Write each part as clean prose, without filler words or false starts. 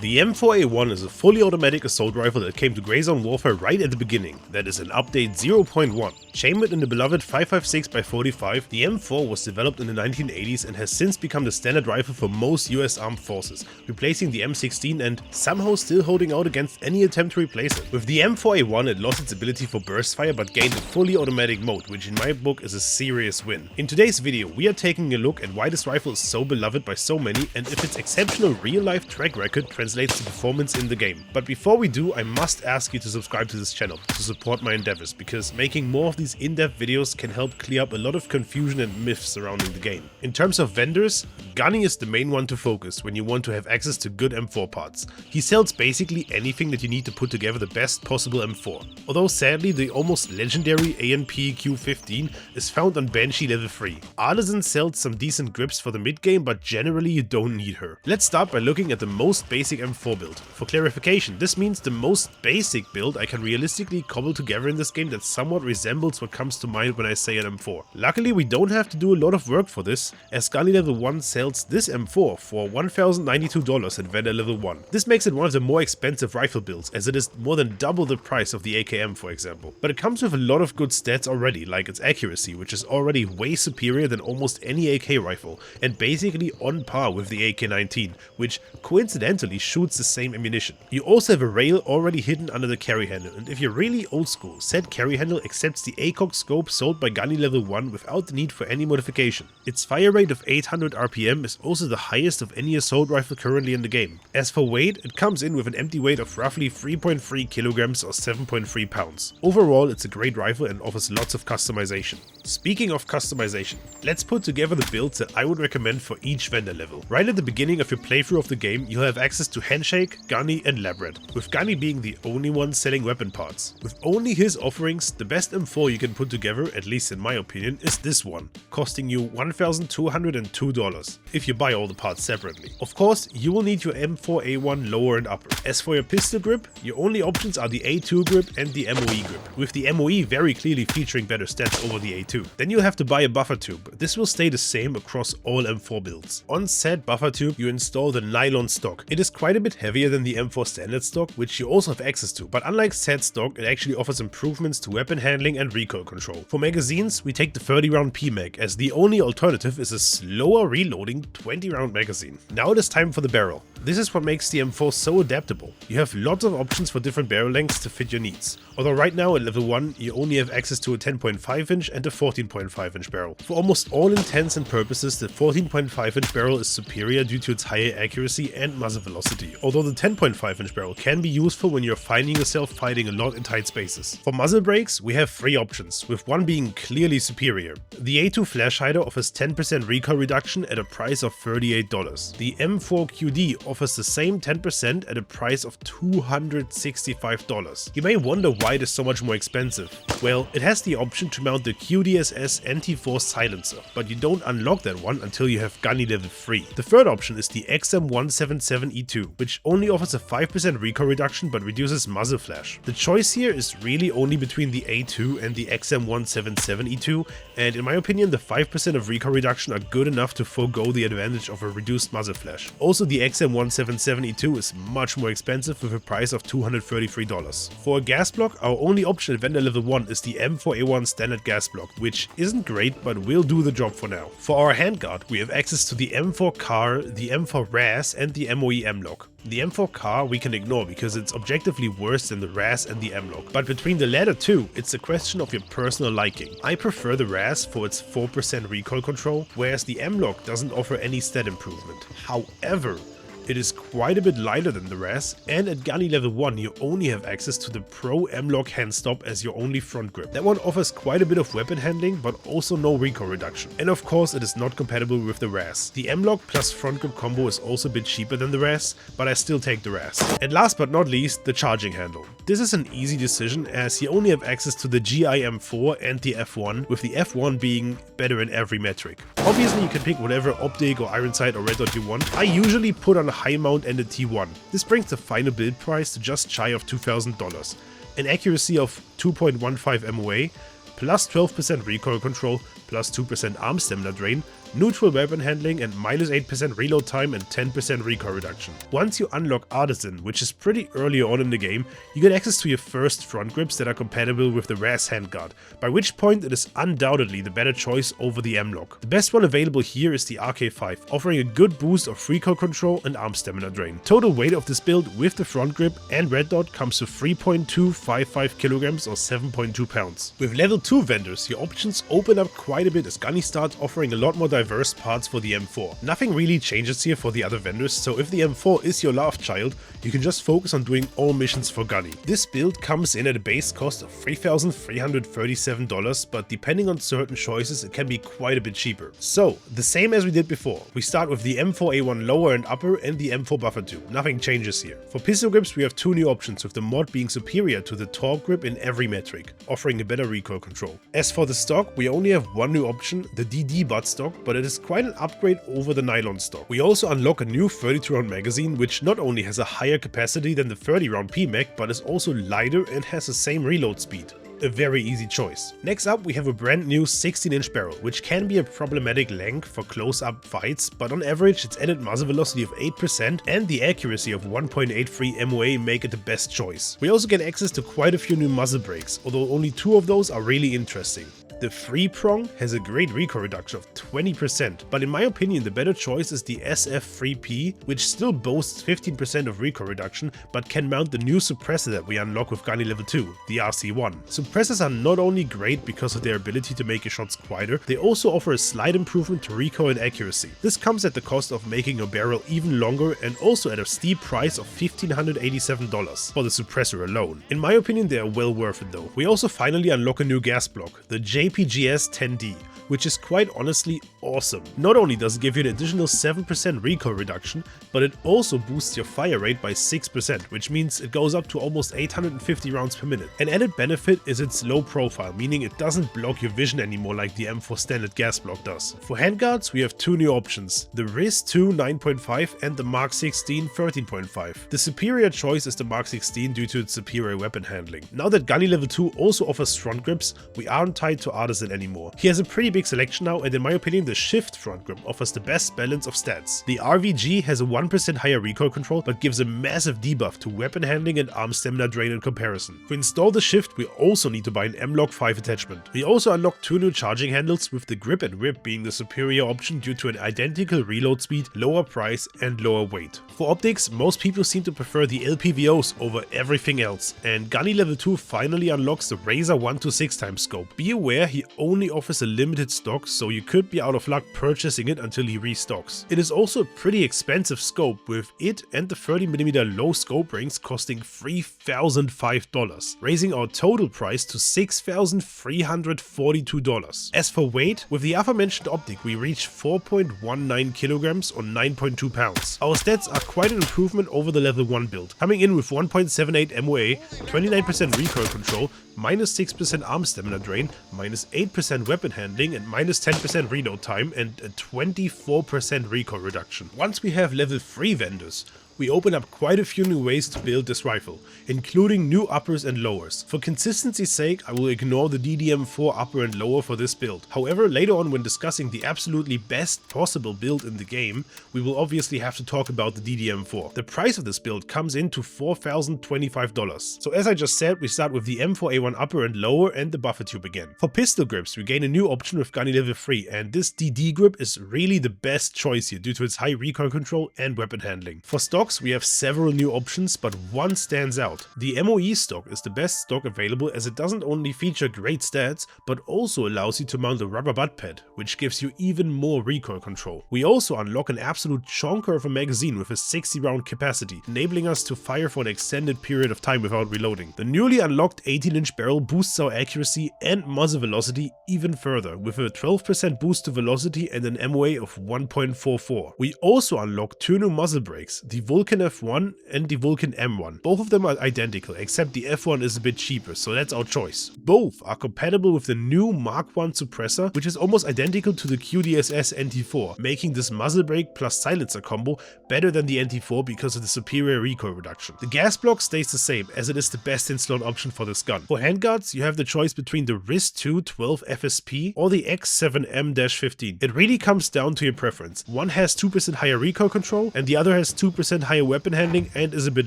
The M4A1 is a fully automatic assault rifle that came to Gray Zone Warfare right at the beginning, that is in update 0.1. Chambered in the beloved 5.56x45, the M4 was developed in the 1980s and has since become the standard rifle for most US armed forces, replacing the M16 and somehow still holding out against any attempt to replace it. With the M4A1 it lost its ability for burst fire but gained a fully automatic mode, which in my book is a serious win. In today's video we are taking a look at why this rifle is so beloved by so many and if its exceptional real-life track record translates to performance in the game. But before we do, I must ask you to subscribe to this channel to support my endeavors, because making more of these in-depth videos can help clear up a lot of confusion and myths surrounding the game. In terms of vendors, Gunny is the main one to focus when you want to have access to good M4 parts. He sells basically anything that you need to put together the best possible M4. Although sadly the almost legendary ANP Q15 is found on Banshee level 3. Artisan sells some decent grips for the mid game, but generally you don't need her. Let's start by looking at the most basic M4 build. For clarification, this means the most basic build I can realistically cobble together in this game that somewhat resembles what comes to mind when I say an M4. Luckily we don't have to do a lot of work for this, as Gunny level 1 sells this M4 for $1,092 at vendor level 1. This makes it one of the more expensive rifle builds, as it is more than double the price of the AKM for example. But it comes with a lot of good stats already, like its accuracy, which is already way superior than almost any AK rifle, and basically on par with the AK-19, which coincidentally shoots the same ammunition. You also have a rail already hidden under the carry handle, and if you're really old school, said carry handle accepts the ACOG scope sold by Gunny level 1 without the need for any modification. Its fire rate of 800 RPM is also the highest of any assault rifle currently in the game. As for weight, it comes in with an empty weight of roughly 3.3 kilograms or 7.3 pounds. Overall, it's a great rifle and offers lots of customization. Speaking of customization, let's put together the builds that I would recommend for each vendor level. Right at the beginning of your playthrough of the game, you'll have access to Handshake, Gunny and Labrat, with Gunny being the only one selling weapon parts. With only his offerings, the best M4 you can put together, at least in my opinion, is this one, costing you $1,202 if you buy all the parts separately. Of course, you will need your M4A1 lower and upper. As for your pistol grip, your only options are the A2 grip and the MOE grip, with the MOE very clearly featuring better stats over the A2. Then you'll have to buy a buffer tube. This will stay the same across all M4 builds. On said buffer tube, you install the nylon stock. It is quite a bit heavier than the M4 standard stock, which you also have access to, but unlike said stock, it actually offers improvements to weapon handling and recoil control. For magazines, we take the 30 round PMag, as the only alternative is a slower reloading 20 round magazine. Now it is time for the barrel. This is what makes the M4 so adaptable. You have lots of options for different barrel lengths to fit your needs. Although right now at level 1 you only have access to a 10.5 inch and a 14.5 inch barrel. For almost all intents and purposes, the 14.5 inch barrel is superior due to its higher accuracy and muzzle velocity, although the 10.5 inch barrel can be useful when you're finding yourself fighting a lot in tight spaces. For muzzle brakes, we have 3 options, with one being clearly superior. The A2 flash hider offers 10% recoil reduction at a price of $38. The M4QD offers the same 10% at a price of $265. You may wonder why it is so much more expensive. Well, it has the option to mount the QDSS NT4 silencer, but you don't unlock that one until you have Gunny level 3. The third option is the XM177E2, which only offers a 5% recoil reduction but reduces muzzle flash. The choice here is really only between the A2 and the XM177E2, and in my opinion the 5% of recoil reduction are good enough to forego the advantage of a reduced muzzle flash. Also, the XM177E2 is much more expensive with a price of $233. For a gas block, our only option at vendor level 1 is the M4A1 standard gas block, which isn't great but will do the job for now. For our handguard, we have access to the M4 CAR, the M4 RAS and the MOE M-Lock. The M4 CAR we can ignore because it's objectively worse than the RAS and the M-Lock, but between the latter two, it's a question of your personal liking. I prefer the RAS for its 4% recoil control, whereas the M-Lock doesn't offer any stat improvement. However, it is quite a bit lighter than the RAS, and at Gunny level 1 you only have access to the Pro M-Lock hand stop as your only front grip. That one offers quite a bit of weapon handling but also no recoil reduction. And of course it is not compatible with the RAS. The M-Lock plus front grip combo is also a bit cheaper than the RAS, but I still take the RAS. And last but not least, the charging handle. This is an easy decision as you only have access to the GI-M4 and the F1, with the F1 being better in every metric. Obviously you can pick whatever optic or iron sight or red dot you want. I usually put on a high mount and a T1. This brings the final build price to just shy of $2,000. An accuracy of 2.15 MOA, plus 12% recoil control, plus 2% arm stamina drain, neutral weapon handling and -8% reload time and 10% recoil reduction. Once you unlock Artisan, which is pretty early on in the game, you get access to your first front grips that are compatible with the RAS handguard, by which point it is undoubtedly the better choice over the M-LOK. The best one available here is the RK5, offering a good boost of recoil control and arm stamina drain. Total weight of this build with the front grip and red dot comes to 3.255 kilograms or 7.2 pounds. With level 2 vendors, your options open up quite a bit as Gunny starts offering a lot more diverse parts for the M4. Nothing really changes here for the other vendors, so if the M4 is your love child, you can just focus on doing all missions for Gunny. This build comes in at a base cost of $3,337, but depending on certain choices it can be quite a bit cheaper. So, the same as we did before, we start with the M4A1 lower and upper and the M4 Buffer 2. Nothing changes here. For pistol grips we have two new options, with the mod being superior to the Torque grip in every metric, offering a better recoil control. As for the stock, we only have one new option, the DD butt stock, but it is quite an upgrade over the nylon stock. We also unlock a new 32 round magazine, which not only has a higher capacity than the 30 round PMAG, but is also lighter and has the same reload speed. A very easy choice. Next up we have a brand new 16-inch barrel, which can be a problematic length for close-up fights, but on average its added muzzle velocity of 8% and the accuracy of 1.83 MOA make it the best choice. We also get access to quite a few new muzzle brakes, although only 2 of those are really interesting. The 3-prong has a great recoil reduction of 20%, but in my opinion the better choice is the SF3P, which still boasts 15% of recoil reduction, but can mount the new suppressor that we unlock with Gunny level 2, the RC1. Suppressors are not only great because of their ability to make your shots quieter, they also offer a slight improvement to recoil and accuracy. This comes at the cost of making your barrel even longer and also at a steep price of $1,587 for the suppressor alone. In my opinion they are well worth it though. We also finally unlock a new gas block, the JPGS 10D, which is quite honestly awesome. Not only does it give you an additional 7% recoil reduction, but it also boosts your fire rate by 6%, which means it goes up to almost 850 rounds per minute. An added benefit is its low profile, meaning it doesn't block your vision anymore like the M4 standard gas block does. For handguards we have two new options, the RIS-2 9.5 and the Mark 16 13.5. The superior choice is the Mark 16 due to its superior weapon handling. Now that Gunny level 2 also offers front grips, we aren't tied to Artisan anymore. He has a pretty big selection now, and in my opinion the Shift front grip offers the best balance of stats. The RVG has a 1% higher recoil control but gives a massive debuff to weapon handling and arm stamina drain in comparison. To install the Shift we also need to buy an M-LOK 5 attachment. We also unlock two new charging handles, with the grip and whip being the superior option due to an identical reload speed, lower price and lower weight. For optics, most people seem to prefer the LPVOs over everything else, and Gunny level 2 finally unlocks the Razor 1-6x scope. Be aware he only offers a limited stock, so you could be out of luck purchasing it until he restocks. It is also a pretty expensive scope, with it and the 30mm low scope rings costing $3,005, raising our total price to $6,342. As for weight, with the aforementioned optic we reach 4.19 kilograms or 9.2 pounds. Our stats are quite an improvement over the level 1 build, coming in with 1.78 MOA, 29% recoil control, -6% arm stamina drain, -8% weapon handling and -10% reload time and a 24% recoil reduction. Once we have level 3 vendors, we open up quite a few new ways to build this rifle, including new uppers and lowers. For consistency's sake, I will ignore the DDM4 upper and lower for this build. However, later on when discussing the absolutely best possible build in the game, we will obviously have to talk about the DDM4. The price of this build comes in to $4,025. So as I just said, we start with the M4A1 upper and lower and the buffer tube again. For pistol grips, we gain a new option with Gunny level 3, and this DD grip is really the best choice here due to its high recoil control and weapon handling. For stock, we have several new options, but one stands out. The MOE stock is the best stock available, as it doesn't only feature great stats, but also allows you to mount a rubber butt pad, which gives you even more recoil control. We also unlock an absolute chonker of a magazine with a 60 round capacity, enabling us to fire for an extended period of time without reloading. The newly unlocked 18-inch barrel boosts our accuracy and muzzle velocity even further, with a 12% boost to velocity and an MOA of 1.44. We also unlock two new muzzle brakes, the Vulcan F1 and the Vulcan M1. Both of them are identical, except the F1 is a bit cheaper, so that's our choice. Both are compatible with the new Mark I suppressor, which is almost identical to the QDSS NT4, making this muzzle brake plus silencer combo better than the NT4 because of the superior recoil reduction. The gas block stays the same, as it is the best in-slot option for this gun. For handguards, you have the choice between the RIS-2 12 FSP or the X7M-15. It really comes down to your preference. One has 2% higher recoil control and the other has 2% higher weapon handling and is a bit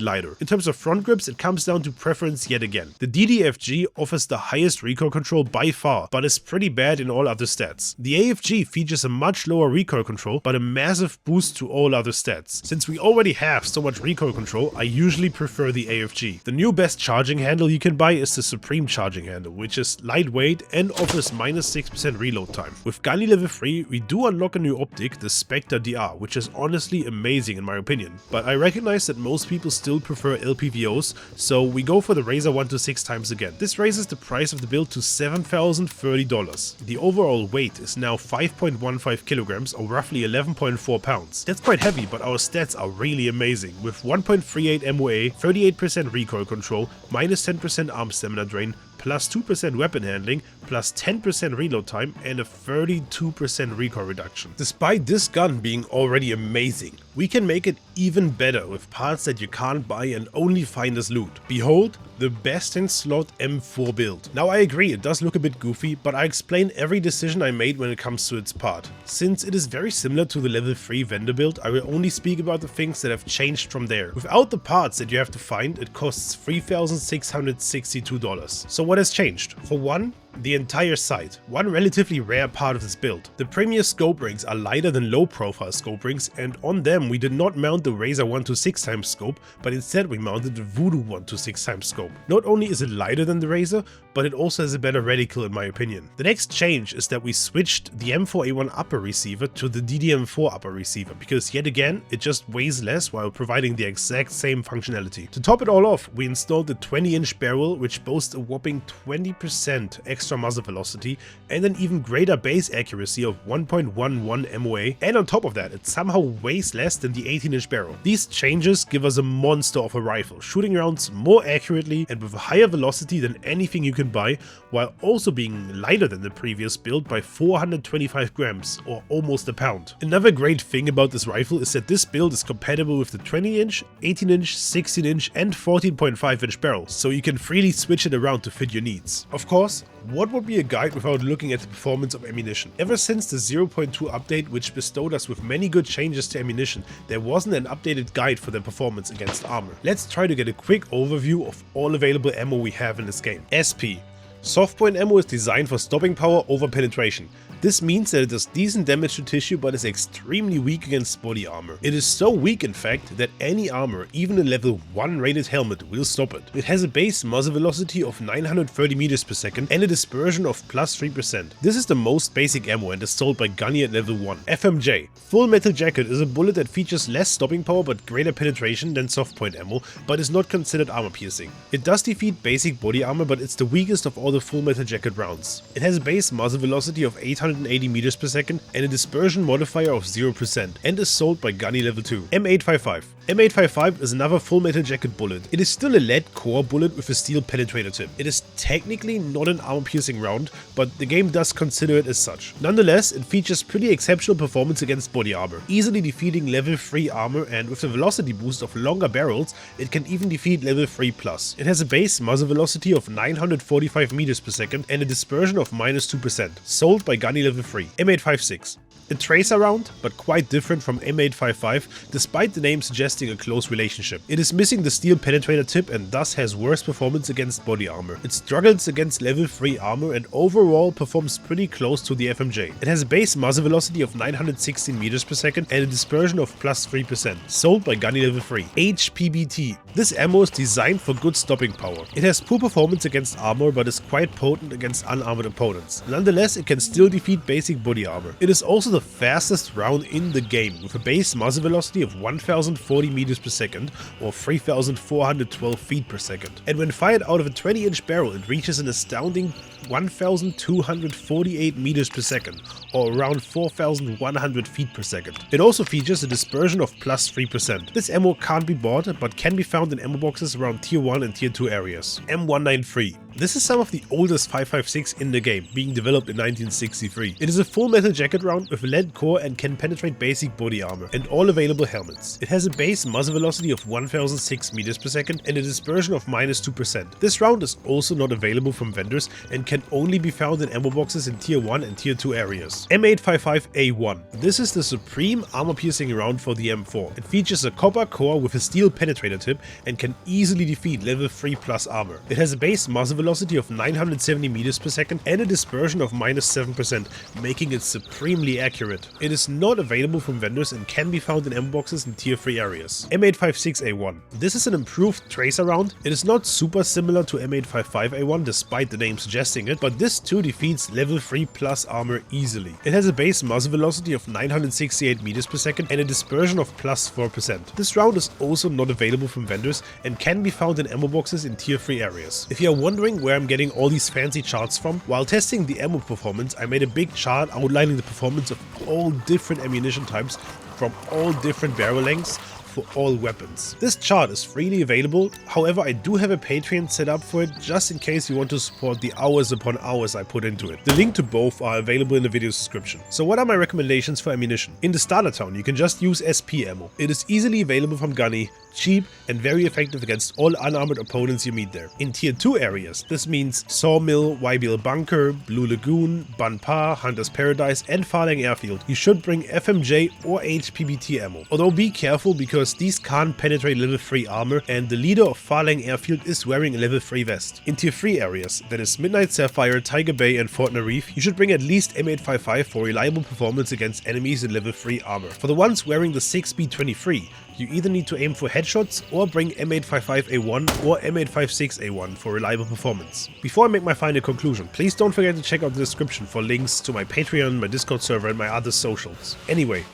lighter. In terms of front grips, it comes down to preference yet again. The DDFG offers the highest recoil control by far, but is pretty bad in all other stats. The AFG features a much lower recoil control, but a massive boost to all other stats. Since we already have so much recoil control, I usually prefer the AFG. The new best charging handle you can buy is the Supreme charging handle, which is lightweight and offers -6% reload time. With Gunny level 3, we do unlock a new optic, the Spectre DR, which is honestly amazing in my opinion. But I recognize that most people still prefer LPVOs, so we go for the Razor 126 again. This raises the price of the build to $7,030. The overall weight is now 5.15 kilograms or roughly 11.4 pounds. That's quite heavy, but our stats are really amazing, with 1.38 MOA, 38% recoil control, -10% arm stamina drain, plus 2% weapon handling, plus 10% reload time, and a 32% recoil reduction. Despite this gun being already amazing, we can make it even better with parts that you can't buy and only find as loot. Behold, the best in slot M4 build. Now I agree, it does look a bit goofy, but I explain every decision I made when it comes to its part. Since it is very similar to the level 3 vendor build, I will only speak about the things that have changed from there. Without the parts that you have to find, it costs $3,662. So what has changed? For one, the entire sight, one relatively rare part of this build. The Premier scope rings are lighter than low profile scope rings, and on them we did not mount the Razor 126x scope, but instead we mounted the Voodoo 126x scope. Not only is it lighter than the Razor, but it also has a better reticle in my opinion. The next change is that we switched the M4A1 upper receiver to the DDM4 upper receiver, because yet again it just weighs less while providing the exact same functionality. To top it all off, we installed the 20-inch barrel, which boasts a whopping 20% extra muzzle velocity and an even greater base accuracy of 1.11 MOA, and on top of that it somehow weighs less than the 18-inch barrel. These changes give us a monster of a rifle, shooting rounds more accurately and with a higher velocity than anything you can buy, while also being lighter than the previous build by 425 grams or almost a pound. Another great thing about this rifle is that this build is compatible with the 20-inch, 18-inch, 16-inch and 14.5-inch barrels, so you can freely switch it around to fit your needs. Of course, what would be a guide without looking at the performance of ammunition? Ever since the 0.2 update, which bestowed us with many good changes to ammunition, there wasn't an updated guide for their performance against armor. Let's try to get a quick overview of all available ammo we have in this game. SP. Softpoint ammo is designed for stopping power over penetration. This means that it does decent damage to tissue but is extremely weak against body armor. It is so weak in fact that any armor, even a level 1 rated helmet, will stop it. It has a base muzzle velocity of 930 meters per second and a dispersion of plus 3%. This is the most basic ammo and is sold by Gunny at level 1. FMJ. Full Metal Jacket is a bullet that features less stopping power but greater penetration than softpoint ammo, but is not considered armor piercing. It does defeat basic body armor, but it's the weakest of all the Full Metal Jacket rounds. It has a base muzzle velocity of 880 meters per second and a dispersion modifier of 0% and is sold by Gunny level 2. M855. M855 is another Full Metal Jacket bullet. It is still a lead core bullet with a steel penetrator tip. It is technically not an armor piercing round, but the game does consider it as such. Nonetheless, it features pretty exceptional performance against body armor, easily defeating level 3 armor, and with the velocity boost of longer barrels, it can even defeat level 3+. It has a base muzzle velocity of 945 meters per second and a dispersion of -2%, sold by Gunny level 3. M856. A tracer round, but quite different from M855, despite the name suggesting a close relationship. It is missing the steel penetrator tip and thus has worse performance against body armor. It struggles against level 3 armor and overall performs pretty close to the FMJ. It has a base muzzle velocity of 916 meters per second and a dispersion of plus 3%, sold by Gunny level 3. HPBT. This ammo is designed for good stopping power. It has poor performance against armor but is quite potent against unarmored opponents. Nonetheless, it can still defeat basic body armor. It is also the fastest round in the game with a base muzzle velocity of 1040 meters per second or 3412 feet per second. And when fired out of a 20-inch barrel, it reaches an astounding 1248 meters per second or around 4100 feet per second. It also features a dispersion of plus 3%. This ammo can't be bought but can be found in ammo boxes around tier 1 and tier 2 areas. M193. This is some of the oldest 5.56 in the game, being developed in 1963. It is a full metal jacket round with a lead core and can penetrate basic body armor and all available helmets. It has a base muzzle velocity of 1006 meters per second and a dispersion of minus 2%. This round is also not available from vendors and can only be found in ammo boxes in tier 1 and tier 2 areas. M855A1. This is the supreme armor piercing round for the M4. It features a copper core with a steel penetrator tip and can easily defeat level 3 plus armor. It has a base muzzle velocity of 970 meters per second and a dispersion of minus 7%, making it supremely accurate. It is not available from vendors and can be found in ammo boxes in tier 3 areas. M856A1. This is an improved tracer round. It is not super similar to M855A1 despite the name suggesting it, but this too defeats level 3 plus armor easily. It has a base muzzle velocity of 968 meters per second and a dispersion of plus 4%. This round is also not available from vendors and can be found in ammo boxes in tier 3 areas. If you are wondering where I'm getting all these fancy charts from, while testing the ammo performance, I made a big chart outlining the performance of all different ammunition types from all different barrel lengths for all weapons. This chart is freely available, however I do have a Patreon set up for it just in case you want to support the hours upon hours I put into it. The link to both are available in the video description. So what are my recommendations for ammunition? In the starter town you can just use SP ammo. It is easily available from Gunny, cheap and very effective against all unarmored opponents you meet there. In tier 2 areas, this means Sawmill, YBL Bunker, Blue Lagoon, Bun Pa, Hunter's Paradise and Farlang Airfield, you should bring FMJ or HPBT ammo. Although be careful because these can't penetrate level 3 armor and the leader of Farlang Airfield is wearing a level 3 vest. In tier 3 areas, that is Midnight Sapphire, Tiger Bay and Fort Narif, you should bring at least M855 for reliable performance against enemies in level 3 armor. For the ones wearing the 6B23, you either need to aim for headshots or bring M855A1 or M856A1 for reliable performance. Before I make my final conclusion, please don't forget to check out the description for links to my Patreon, my Discord server and my other socials. Anyway,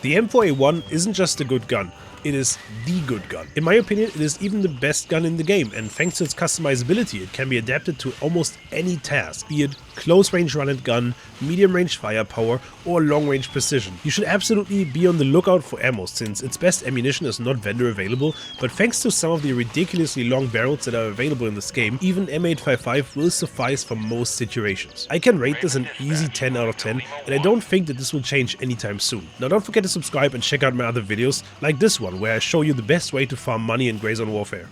the M4A1 isn't just a good gun, it is the good gun. In my opinion, it is even the best gun in the game, and thanks to its customizability, it can be adapted to almost any task, be it close range run and gun, medium range firepower, or long range precision. You should absolutely be on the lookout for ammo, since its best ammunition is not vendor available, but thanks to some of the ridiculously long barrels that are available in this game, even M855 will suffice for most situations. I can rate this an easy 10 out of 10, and I don't think that this will change anytime soon. Now don't forget to subscribe and check out my other videos, like this one, where I show you the best way to farm money in Grazon Warfare.